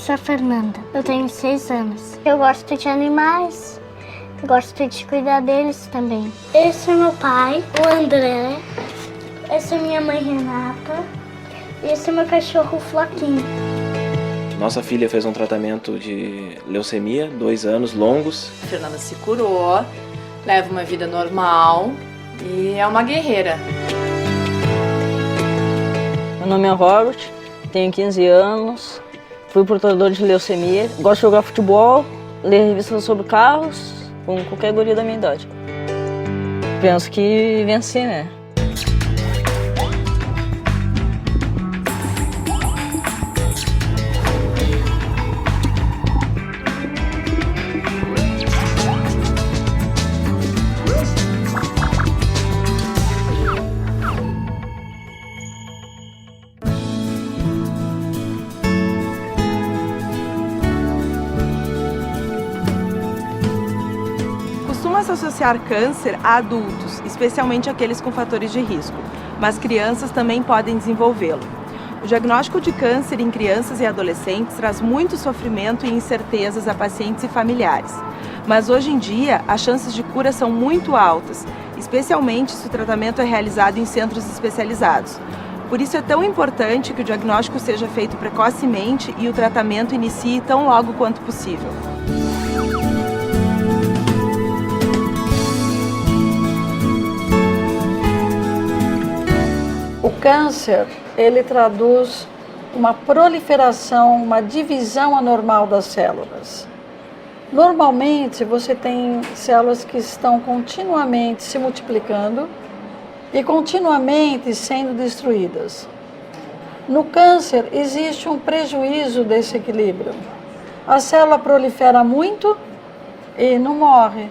sou a Fernanda, eu tenho 6 anos. Eu gosto de animais, gosto de cuidar deles também. Esse é meu pai, o André. Essa é minha mãe, Renata. E esse é meu cachorro, Floquinho. Nossa filha fez um tratamento de leucemia, 2 anos longos. A Fernanda se curou, leva uma vida normal e é uma guerreira. Meu nome é Robert, tenho 15 anos, fui portador de leucemia, gosto de jogar futebol, ler revistas sobre carros, com qualquer guria da minha idade. Penso que venci, né? Costuma-se associar câncer a adultos, especialmente aqueles com fatores de risco, mas crianças também podem desenvolvê-lo. O diagnóstico de câncer em crianças e adolescentes traz muito sofrimento e incertezas a pacientes e familiares. Mas hoje em dia, as chances de cura são muito altas, especialmente se o tratamento é realizado em centros especializados. Por isso é tão importante que o diagnóstico seja feito precocemente e o tratamento inicie tão logo quanto possível. O câncer, ele traduz uma proliferação, uma divisão anormal das células. Normalmente, você tem células que estão continuamente se multiplicando e continuamente sendo destruídas. No câncer, existe um prejuízo desse equilíbrio. A célula prolifera muito e não morre.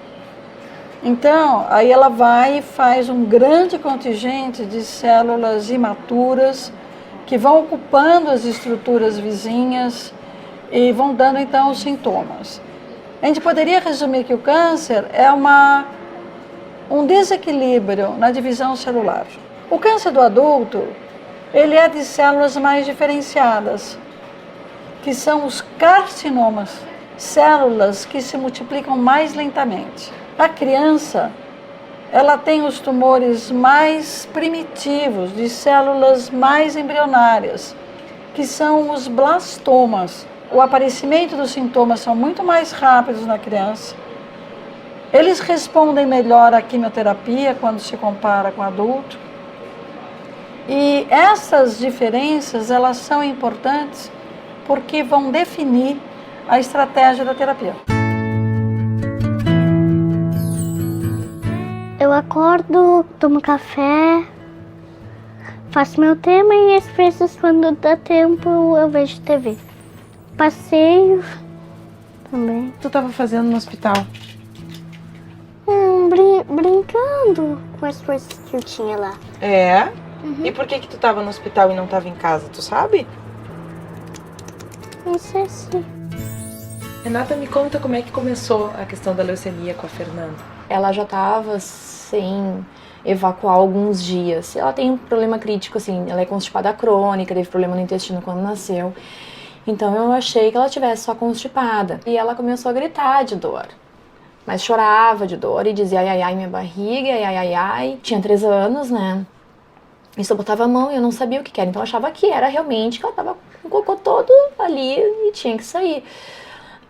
Então, aí ela vai e faz um grande contingente de células imaturas que vão ocupando as estruturas vizinhas e vão dando então os sintomas. A gente poderia resumir que o câncer é um desequilíbrio na divisão celular. O câncer do adulto, ele é de células mais diferenciadas, que são os carcinomas, células que se multiplicam mais lentamente. A criança, ela tem os tumores mais primitivos, de células mais embrionárias, que são os blastomas. O aparecimento dos sintomas são muito mais rápidos na criança. Eles respondem melhor à quimioterapia quando se compara com adulto. E essas diferenças, elas são importantes porque vão definir a estratégia da terapia. Eu acordo, tomo café, faço meu tema e às vezes quando dá tempo eu vejo TV. Passeio também. O que tu estava fazendo no hospital? Brincando com as coisas que eu tinha lá. É? Uhum. E por que tu estava no hospital e não estava em casa, tu sabe? Não sei se... Renata, me conta como é que começou a questão da leucemia com a Fernanda. Ela já estava sem evacuar alguns dias. Ela tem um problema crítico, assim, ela é constipada crônica, teve problema no intestino quando nasceu. Então eu achei que ela tivesse só constipada. E ela começou a gritar de dor. Mas chorava de dor e dizia ai, ai, ai, minha barriga, ai, ai, ai, ai. Tinha 3 anos, né? E só botava a mão e eu não sabia o que era. Então eu achava que era realmente que ela tava com o cocô todo ali e tinha que sair.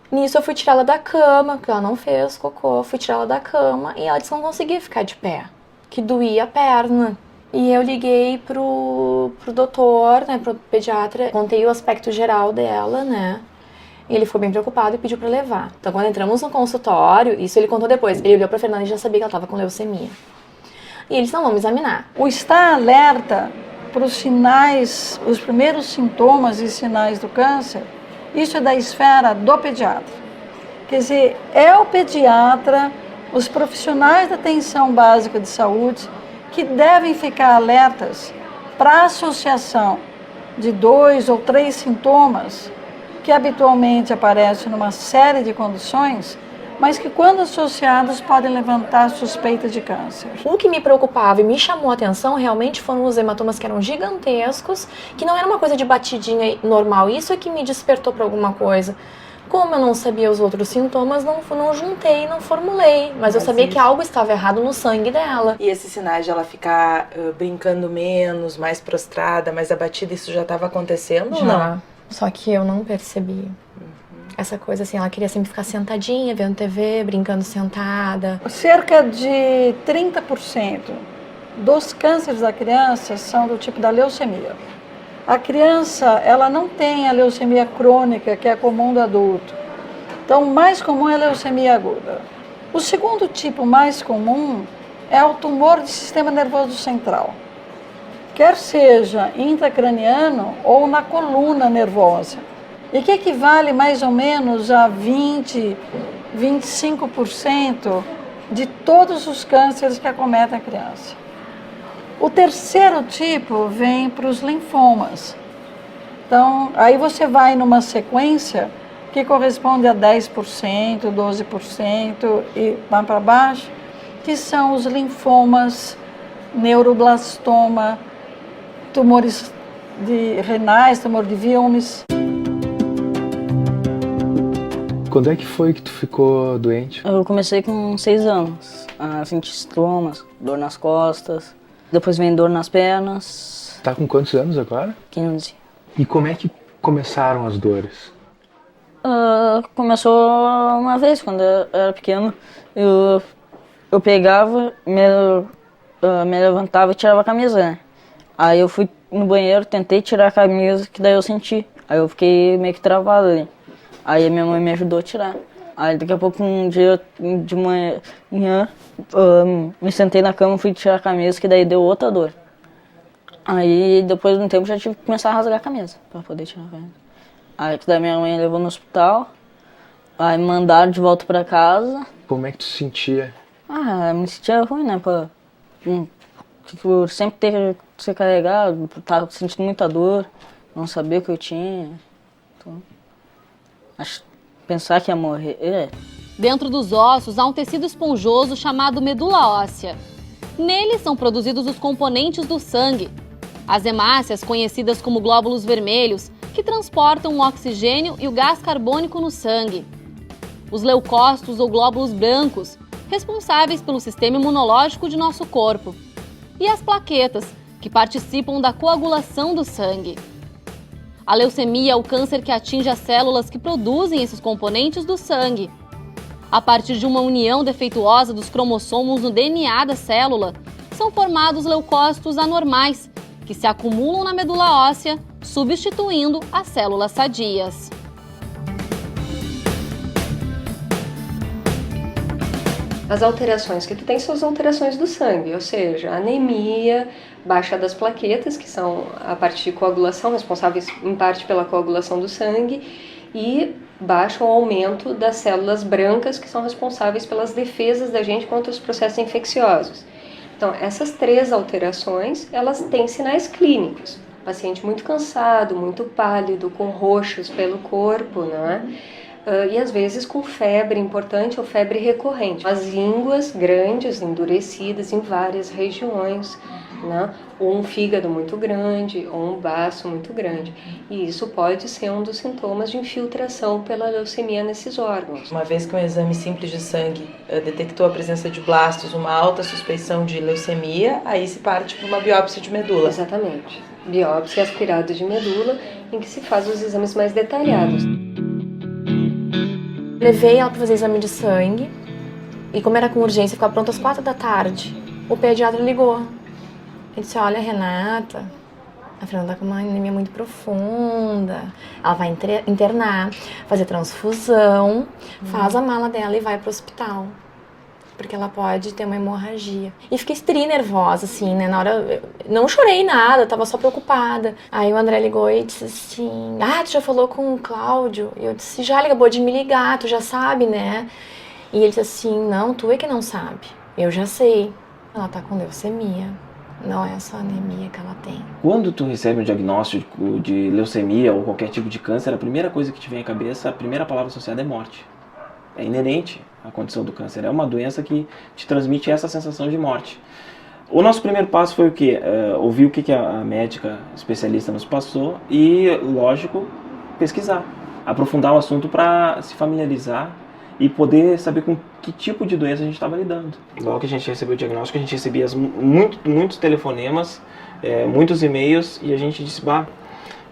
Nisso eu fui tirar ela da cama, porque ela não fez cocô. Fui tirar ela da cama e ela disse que não conseguia ficar de pé, que doía a perna. E eu liguei pro doutor, né, pro pediatra, contei o aspecto geral dela, né. E ele ficou bem preocupado e pediu pra levar. Então quando entramos no consultório, isso ele contou depois, ele olhou pra Fernanda e já sabia que ela tava com leucemia. E eles não vão me examinar. O estar alerta para os sinais, os primeiros sintomas e sinais do câncer, isso é da esfera do pediatra. Quer dizer, é o pediatra, os profissionais da atenção básica de saúde, que devem ficar alertas para a associação de 2 ou 3 sintomas que habitualmente aparecem numa série de condições, mas que quando associados podem levantar suspeita de câncer. O que me preocupava e me chamou a atenção realmente foram os hematomas que eram gigantescos, que não era uma coisa de batidinha normal. Isso é que me despertou para alguma coisa. Como eu não sabia os outros sintomas, não juntei, não formulei. Mas eu sabia que algo estava errado no sangue dela. E esses sinais de ela ficar brincando menos, mais prostrada, mais abatida, isso já estava acontecendo ou não? Só que eu não percebi. Essa coisa assim, ela queria sempre ficar sentadinha, vendo TV, brincando sentada. Cerca de 30% dos cânceres da criança são do tipo da leucemia. A criança, ela não tem a leucemia crônica, que é comum do adulto. Então, o mais comum é a leucemia aguda. O segundo tipo mais comum é o tumor do sistema nervoso central, quer seja intracraniano ou na coluna nervosa, e que equivale mais ou menos a 25% de todos os cânceres que acometem a criança. O terceiro tipo vem para os linfomas. Então, aí você vai numa sequência que corresponde a 10%, 12% e vai para baixo, que são os linfomas, neuroblastoma, tumores renais, tumor de Wilms. Quando é que foi que tu ficou doente? Eu comecei com 6 anos a sentir sintomas, dor nas costas, depois vem dor nas pernas. Tá com quantos anos agora? 15. E como é que começaram as dores? Começou uma vez, quando eu era pequeno, eu pegava, me levantava e tirava a camisa, né? Aí eu fui no banheiro, tentei tirar a camisa, que daí eu senti. Aí eu fiquei meio que travado ali. Aí a minha mãe me ajudou a tirar. Aí daqui a pouco, um dia de manhã, me sentei na cama, fui tirar a camisa, que daí deu outra dor. Aí depois de um tempo já tive que começar a rasgar a camisa, pra poder tirar a camisa. Aí que daí minha mãe levou no hospital, aí me mandaram de volta pra casa. Como é que tu se sentia? Me sentia ruim, né, por sempre ter que ser carregado, tava sentindo muita dor, não sabia o que eu tinha. Então, pensar que ia morrer. Dentro dos ossos há um tecido esponjoso chamado medula óssea. Nele são produzidos os componentes do sangue. As hemácias, conhecidas como glóbulos vermelhos, que transportam o oxigênio e o gás carbônico no sangue. Os leucócitos ou glóbulos brancos, responsáveis pelo sistema imunológico de nosso corpo. E as plaquetas, que participam da coagulação do sangue. A leucemia é o câncer que atinge as células que produzem esses componentes do sangue. A partir de uma união defeituosa dos cromossomos no DNA da célula, são formados leucócitos anormais, que se acumulam na medula óssea, substituindo as células sadias. As alterações que tu tem são as alterações do sangue, ou seja, anemia, baixa das plaquetas, que são a parte de coagulação, responsáveis em parte pela coagulação do sangue, e baixo ou aumento das células brancas, que são responsáveis pelas defesas da gente contra os processos infecciosos. Então, essas 3 alterações, elas têm sinais clínicos. Paciente muito cansado, muito pálido, com roxos pelo corpo, né? E às vezes com febre importante ou febre recorrente. As línguas grandes, endurecidas em várias regiões, né? Ou um fígado muito grande, ou um baço muito grande. E isso pode ser um dos sintomas de infiltração pela leucemia nesses órgãos. Uma vez que um exame simples de sangue detectou a presença de blastos, uma alta suspeição de leucemia, aí se parte para uma biópsia de medula. Exatamente. Biópsia aspirada de medula, em que se faz os exames mais detalhados. Levei ela para fazer exame de sangue e como era com urgência, ficava pronta às 4 da tarde, o pediatra ligou. Ele disse, olha, Renata, a Fernanda tá com uma anemia muito profunda, ela vai internar, fazer transfusão, faz a mala dela e vai pro hospital, porque ela pode ter uma hemorragia. E fiquei nervosa, assim, né, na hora, não chorei nada, tava só preocupada. Aí o André ligou e disse assim, tu já falou com o Cláudio? E eu disse, já, ele acabou de me ligar, tu já sabe, né? E ele disse assim, não, tu é que não sabe, eu já sei, ela tá com leucemia. Não é só anemia que ela tem. Quando tu recebe um diagnóstico de leucemia ou qualquer tipo de câncer, a primeira coisa que te vem à cabeça, a primeira palavra associada é morte. é inerente à condição do câncer. É uma doença que te transmite essa sensação de morte. O nosso primeiro passo foi o quê? Ouvir o que a médica especialista nos passou e, lógico, pesquisar, aprofundar o assunto para se familiarizar e poder saber com que tipo de doença a gente estava lidando. Logo que a gente recebeu o diagnóstico, a gente recebia muitos telefonemas, muitos e-mails, e a gente disse,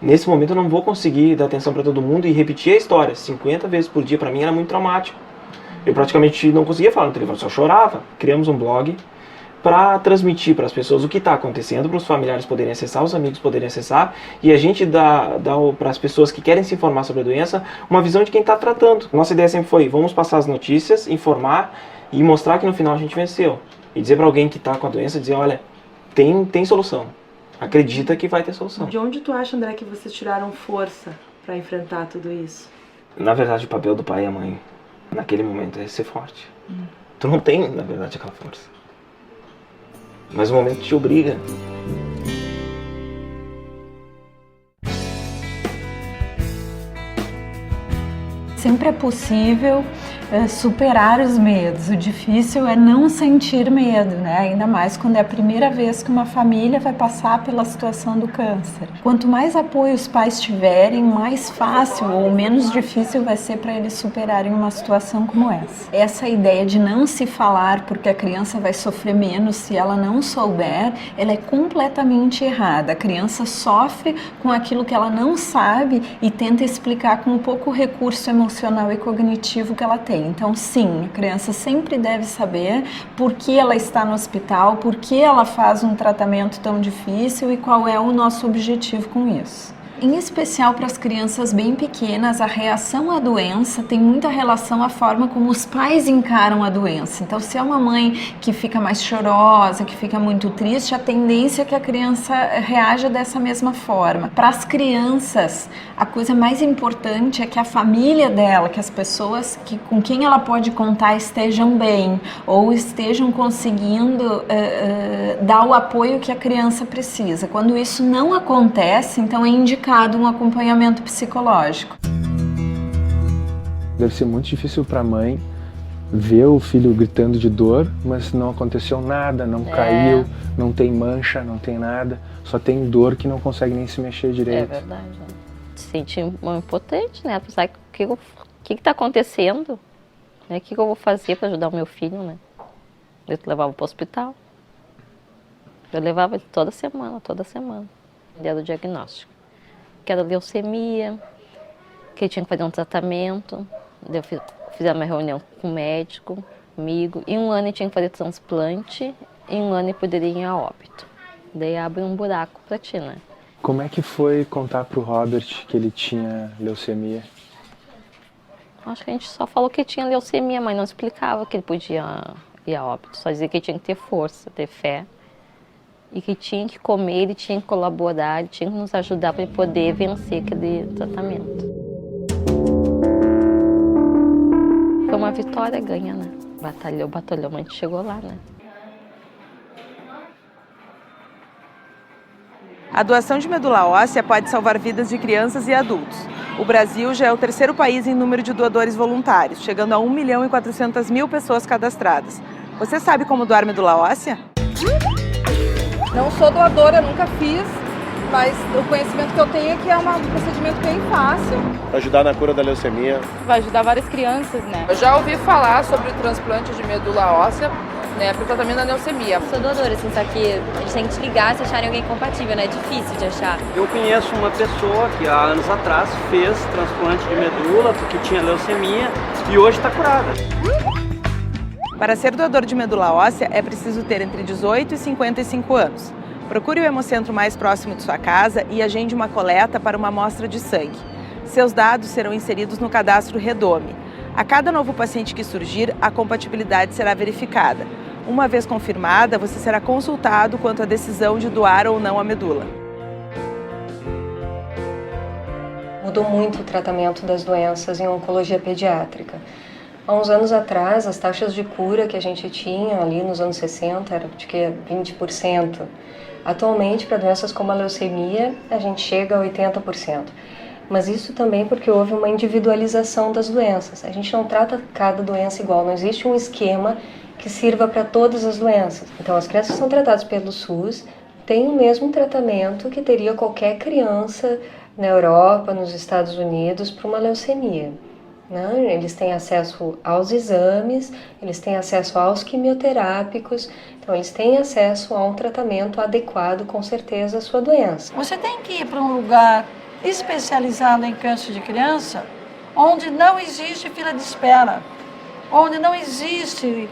nesse momento eu não vou conseguir dar atenção para todo mundo e repetir a história 50 vezes por dia. Para mim era muito traumático. Eu praticamente não conseguia falar no telefone, só chorava. Criamos um blog para transmitir para as pessoas o que está acontecendo, para os familiares poderem acessar, os amigos poderem acessar, e a gente dá para as pessoas que querem se informar sobre a doença uma visão de quem está tratando. Nossa ideia sempre foi, vamos passar as notícias, informar e mostrar que no final a gente venceu. E dizer para alguém que está com a doença, dizer, olha, tem solução. Acredita que vai ter solução. De onde tu acha, André, que vocês tiraram força para enfrentar tudo isso? Na verdade, o papel do pai e a mãe naquele momento é ser forte. Tu não tem, na verdade, aquela força. Mas o momento te obriga. Sempre é possível superar os medos. O difícil é não sentir medo, né? Ainda mais quando é a primeira vez que uma família vai passar pela situação do câncer. Quanto mais apoio os pais tiverem, mais fácil ou menos difícil vai ser para eles superarem uma situação como essa. Essa ideia de não se falar porque a criança vai sofrer menos se ela não souber, ela é completamente errada. A criança sofre com aquilo que ela não sabe e tenta explicar com um pouco recurso emocional e cognitivo que ela tem. Então, sim, a criança sempre deve saber por que ela está no hospital, por que ela faz um tratamento tão difícil e qual é o nosso objetivo com isso. Em especial para as crianças bem pequenas, a reação à doença tem muita relação à forma como os pais encaram a doença. Então, se é uma mãe que fica mais chorosa, que fica muito triste, a tendência é que a criança reaja dessa mesma forma. Para as crianças, a coisa mais importante é que a família dela, que as pessoas com quem ela pode contar estejam bem ou estejam conseguindo dar o apoio que a criança precisa. Quando isso não acontece, então é indicado um acompanhamento psicológico. Deve ser muito difícil para a mãe ver o filho gritando de dor, mas não aconteceu nada, não caiu, não tem mancha, não tem nada, só tem dor que não consegue nem se mexer direito. É verdade. Né? Se sente impotente, né? Pensar o que está acontecendo, né? O que eu vou fazer para ajudar o meu filho, né? Eu levava para o hospital. Eu levava ele toda semana. Dia do diagnóstico. Que era leucemia, que ele tinha que fazer um tratamento. Eu fiz uma reunião com o médico, comigo. Em um ano ele tinha que fazer transplante, em um ano ele poderia ir a óbito. Daí abre um buraco para ti, né? Como é que foi contar pro Robert que ele tinha leucemia? Acho que a gente só falou que ele tinha leucemia, mas não explicava que ele podia ir a óbito. Só dizia que ele tinha que ter força, ter fé. E que tinha que comer, ele tinha que colaborar, ele tinha que nos ajudar para ele poder vencer aquele tratamento. Foi uma vitória ganha, né? Batalhou, mas a gente chegou lá, né? A doação de medula óssea pode salvar vidas de crianças e adultos. O Brasil já é o terceiro país em número de doadores voluntários, chegando a 1.400.000 pessoas cadastradas. Você sabe como doar medula óssea? Não sou doadora, nunca fiz, mas o conhecimento que eu tenho é que é um procedimento bem fácil. Para ajudar na cura da leucemia. Vai ajudar várias crianças, né? Eu já ouvi falar sobre o transplante de medula óssea, né, para o tratamento da leucemia. Sou doadora, assim, só que a gente tem que te ligar se acharem alguém compatível, né? É difícil de achar. Eu conheço uma pessoa que há anos atrás fez transplante de medula porque tinha leucemia e hoje está curada. Para ser doador de medula óssea, é preciso ter entre 18 e 55 anos. Procure o hemocentro mais próximo de sua casa e agende uma coleta para uma amostra de sangue. Seus dados serão inseridos no cadastro Redome. A cada novo paciente que surgir, a compatibilidade será verificada. Uma vez confirmada, você será consultado quanto à decisão de doar ou não a medula. Mudou muito o tratamento das doenças em oncologia pediátrica. Há uns anos atrás, as taxas de cura que a gente tinha ali nos anos 60 eram de 20%. Atualmente, para doenças como a leucemia, a gente chega a 80%. Mas isso também porque houve uma individualização das doenças. A gente não trata cada doença igual, não existe um esquema que sirva para todas as doenças. Então, as crianças que são tratadas pelo SUS têm o mesmo tratamento que teria qualquer criança na Europa, nos Estados Unidos, para uma leucemia. Né? Eles têm acesso aos exames, eles têm acesso aos quimioterápicos, então eles têm acesso a um tratamento adequado, com certeza, à sua doença. Você tem que ir para um lugar especializado em câncer de criança, onde não existe fila de espera, onde não existe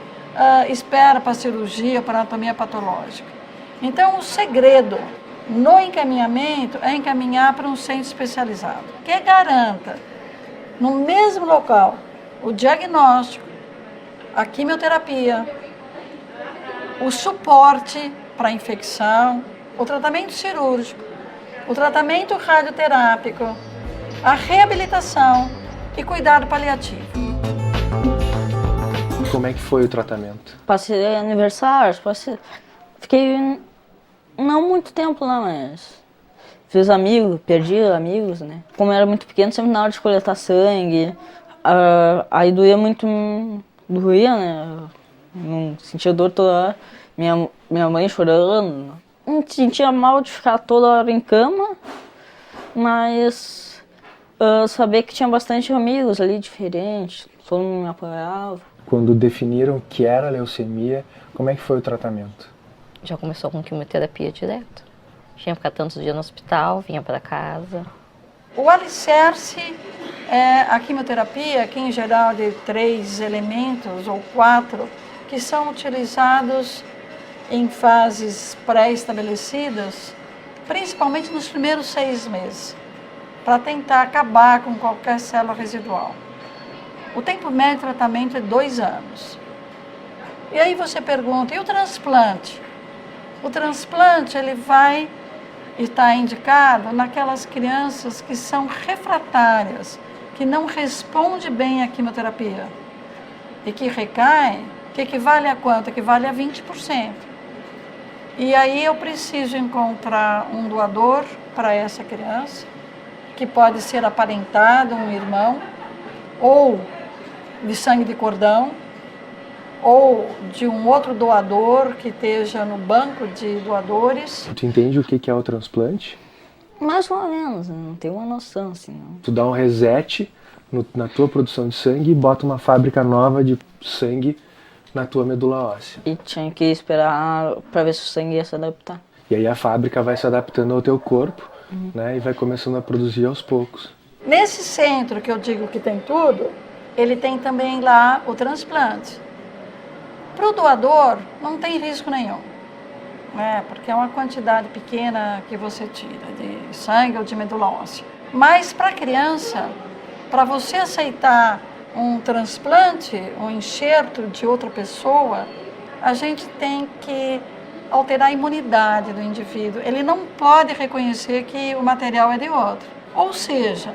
espera para cirurgia, para anatomia patológica. Então, o segredo no encaminhamento é encaminhar para um centro especializado, que garanta, no mesmo local, o diagnóstico, a quimioterapia, o suporte para a infecção, o tratamento cirúrgico, o tratamento radioterápico, a reabilitação e cuidado paliativo. Como é que foi o tratamento? Passei aniversário, fiquei não muito tempo lá, mas fiz amigos, perdi amigos, né? Como eu era muito pequeno, sempre na hora de coletar sangue, aí doía muito, né? Não sentia dor toda hora, minha mãe chorando. Não sentia mal de ficar toda hora em cama, mas saber que tinha bastante amigos ali diferentes, todo mundo me apoiava. Quando definiram que era leucemia, como é que foi o tratamento? Já começou com quimioterapia direto. Tinha que ficar tantos dias no hospital, vinha para casa. O alicerce é a quimioterapia, que em geral de 3 elementos ou 4, que são utilizados em fases pré-estabelecidas, principalmente nos primeiros 6 meses, para tentar acabar com qualquer célula residual. O tempo médio de tratamento é 2 anos. E aí você pergunta, e o transplante? O transplante, ele vai estar indicado naquelas crianças que são refratárias, que não respondem bem à quimioterapia e que recaem, que equivale a quanto? Equivale a 20%. E aí eu preciso encontrar um doador para essa criança, que pode ser aparentado, um irmão, ou de sangue de cordão, ou de um outro doador que esteja no banco de doadores. Tu entende o que é o transplante? Mais ou menos, não tenho uma noção assim. Não. Tu dá um reset na tua produção de sangue e bota uma fábrica nova de sangue na tua medula óssea. E tinha que esperar para ver se o sangue ia se adaptar. E aí a fábrica vai se adaptando ao teu corpo, né, e vai começando a produzir aos poucos. Nesse centro que eu digo que tem tudo, ele tem também lá o transplante. Para o doador, não tem risco nenhum, né? Porque é uma quantidade pequena que você tira de sangue ou de medula óssea. Mas para a criança, para você aceitar um transplante, um enxerto de outra pessoa, a gente tem que alterar a imunidade do indivíduo. Ele não pode reconhecer que o material é de outro. Ou seja,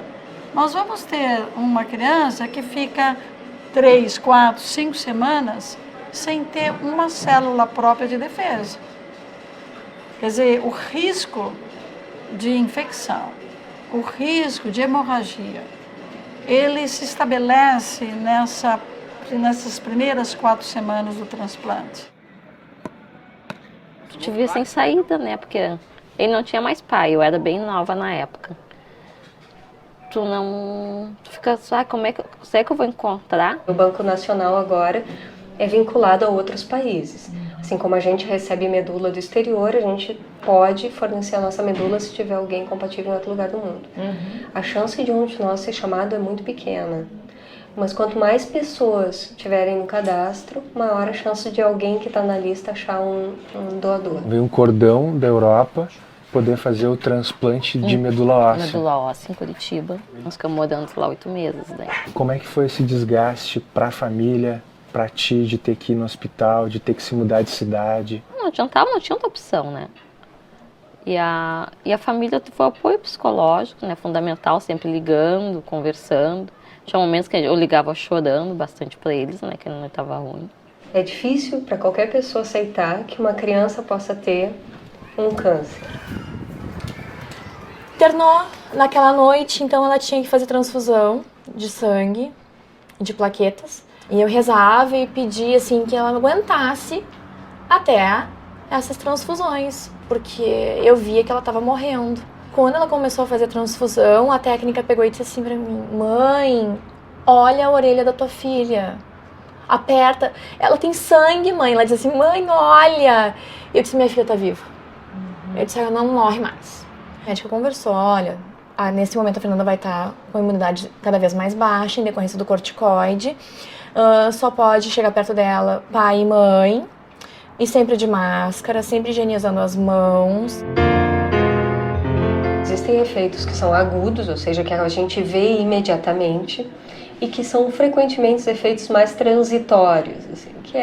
nós vamos ter uma criança que fica 3, 4, 5 semanas sem ter uma célula própria de defesa. Quer dizer, o risco de infecção, o risco de hemorragia, ele se estabelece nessas primeiras 4 semanas do transplante. Tu te via sem saída, né? Porque ele não tinha mais pai, eu era bem nova na época. Tu fica, como é que eu vou encontrar? O Banco Nacional agora é vinculado a outros países. Assim como a gente recebe medula do exterior, a gente pode fornecer a nossa medula se tiver alguém compatível em outro lugar do mundo. A chance de um de nós ser chamado é muito pequena. Mas quanto mais pessoas tiverem no cadastro, maior a chance de alguém que está na lista achar um doador. Vem um cordão da Europa poder fazer o transplante de medula óssea. Medula óssea em Curitiba. Nós ficamos morando lá 8 meses. Daí. Como é que foi esse desgaste para a família, para ti, de ter que ir no hospital, de ter que se mudar de cidade? Não adiantava, não tinha outra opção, né? E a família foi apoio psicológico, né? Fundamental, sempre ligando, conversando. Tinha momentos que eu ligava chorando bastante para eles, né? Que não estava ruim. É difícil para qualquer pessoa aceitar que uma criança possa ter um câncer. internou naquela noite, então ela tinha que fazer transfusão de sangue, de plaquetas. E eu rezava e pedia assim que ela aguentasse até essas transfusões, porque eu via que ela estava morrendo. Quando ela começou a fazer transfusão, a técnica pegou e disse assim pra mim: mãe, olha a orelha da tua filha, aperta, ela tem sangue, mãe. Ela disse assim: mãe, olha. E eu disse: minha filha tá viva. Eu disse: ela não morre mais. A médica conversou: olha, nesse momento a Fernanda vai estar com a imunidade cada vez mais baixa em decorrência do corticoide. Só pode chegar perto dela pai e mãe, e sempre de máscara, sempre higienizando as mãos. Existem efeitos que são agudos, ou seja, que a gente vê imediatamente, e que são frequentemente efeitos mais transitórios, assim, que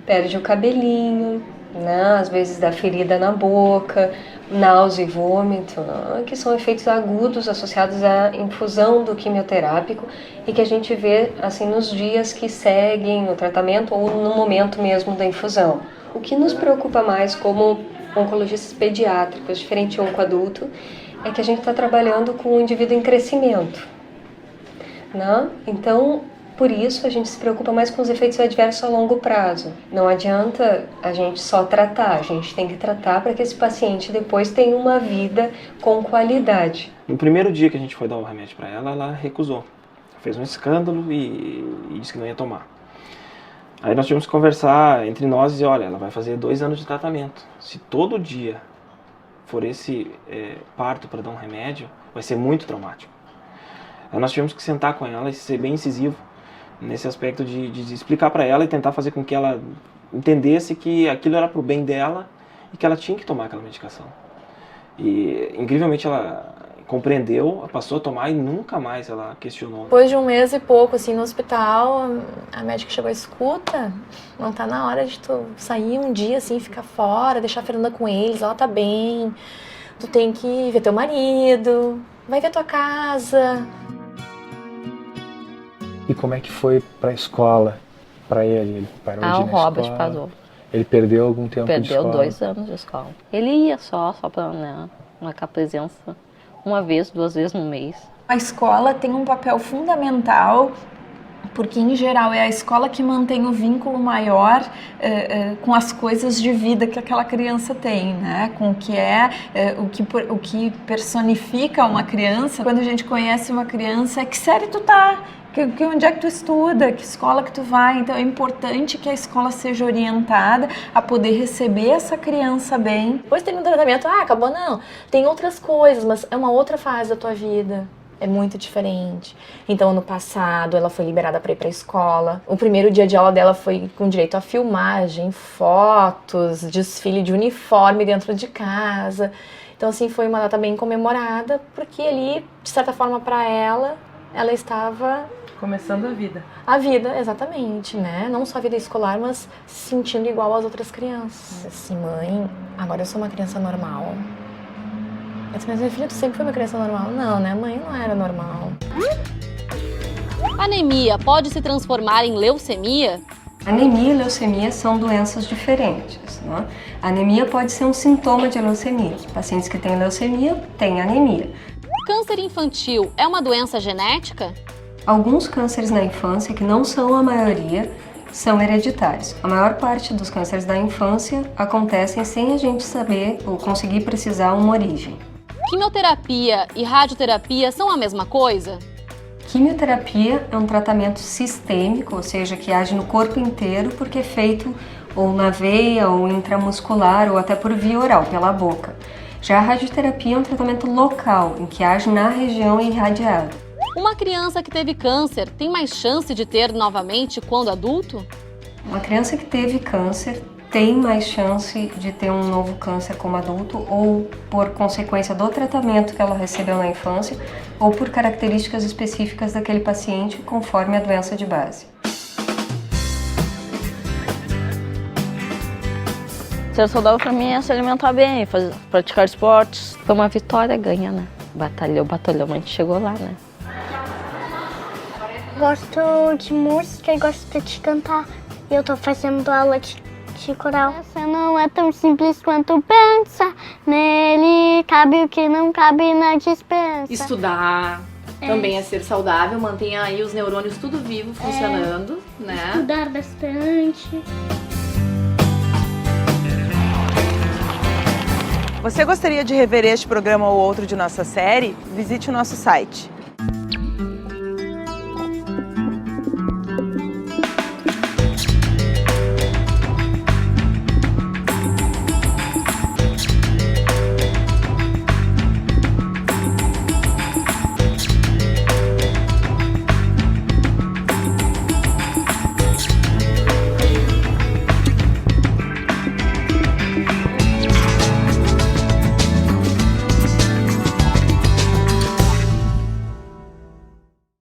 perde o cabelinho, né, às vezes dá ferida na boca, náusea e vômito, né, que são efeitos agudos associados à infusão do quimioterápico e que a gente vê assim nos dias que seguem o tratamento ou no momento mesmo da infusão. O que nos preocupa mais como oncologistas pediátricos, diferente de oncoadulto, é que a gente está trabalhando com um indivíduo em crescimento, né? Então, por isso a gente se preocupa mais com os efeitos adversos a longo prazo. Não adianta a gente só tratar, a gente tem que tratar para que esse paciente depois tenha uma vida com qualidade. No primeiro dia que a gente foi dar o remédio para ela, ela recusou. Fez um escândalo e disse que não ia tomar. Aí nós tivemos que conversar entre nós e dizer: olha, ela vai fazer 2 anos de tratamento. Se todo dia for esse parto para dar um remédio, vai ser muito traumático. Aí nós tivemos que sentar com ela e ser bem incisivo nesse aspecto de explicar para ela e tentar fazer com que ela entendesse que aquilo era pro bem dela e que ela tinha que tomar aquela medicação. E incrivelmente ela compreendeu, passou a tomar e nunca mais ela questionou. Depois de 1 mês e pouco assim no hospital, a médica chegou: escuta, não tá na hora de tu sair um dia assim, ficar fora, deixar a Fernanda com eles, ela tá bem, tu tem que ver teu marido, vai ver tua casa. E como é que foi pra escola, pra ele? Ele parou de ir na Robert escola? parou. Ele perdeu algum tempo de escola? Perdeu 2 anos de escola. Ele ia só pra marcar presença 1 vez, 2 vezes no mês. A escola tem um papel fundamental, porque em geral é a escola que mantém o vínculo maior com as coisas de vida que aquela criança tem, né? Com o que o que personifica uma criança. Quando a gente conhece uma criança, que série tu tá? Onde é que tu estuda? Que escola que tu vai? Então é importante que a escola seja orientada a poder receber essa criança bem. Depois tem um tratamento, acabou não. Tem outras coisas, mas é uma outra fase da tua vida. É muito diferente. Então, ano passado, ela foi liberada para ir para a escola. O primeiro dia de aula dela foi com direito a filmagem, fotos, desfile de uniforme dentro de casa. Então, assim, foi uma data bem comemorada, porque ali, de certa forma, para ela estava começando a vida. A vida, exatamente, né? Não só a vida escolar, mas se sentindo igual às outras crianças. Assim, mãe, agora eu sou uma criança normal. Eu disse: mas minha filha, tu sempre foi uma criança normal? Não, né? Mãe não era normal. Anemia pode se transformar em leucemia? Anemia e leucemia são doenças diferentes, né? A anemia pode ser um sintoma de leucemia. Pacientes que têm leucemia têm anemia. Câncer infantil é uma doença genética? Alguns cânceres na infância, que não são a maioria, são hereditários. A maior parte dos cânceres da infância acontecem sem a gente saber ou conseguir precisar uma origem. Quimioterapia e radioterapia são a mesma coisa? Quimioterapia é um tratamento sistêmico, ou seja, que age no corpo inteiro porque é feito ou na veia, ou intramuscular, ou até por via oral, pela boca. Já a radioterapia é um tratamento local, em que age na região irradiada. Uma criança que teve câncer tem mais chance de ter novamente quando adulto? Uma criança que teve câncer tem mais chance de ter um novo câncer como adulto, ou por consequência do tratamento que ela recebeu na infância, ou por características específicas daquele paciente conforme a doença de base. Ser saudável pra mim é se alimentar bem, praticar esportes. Foi uma vitória ganha, né? Batalhou, a gente chegou lá, né? Gosto de música e gosto de cantar. E eu tô fazendo aula de coral. Essa não é tão simples quanto pensa nele. cabe o que não cabe na dispensa. Estudar também é ser saudável, mantenha aí os neurônios tudo vivo, funcionando, né? Estudar bastante. Você gostaria de rever este programa ou outro de nossa série? Visite o nosso site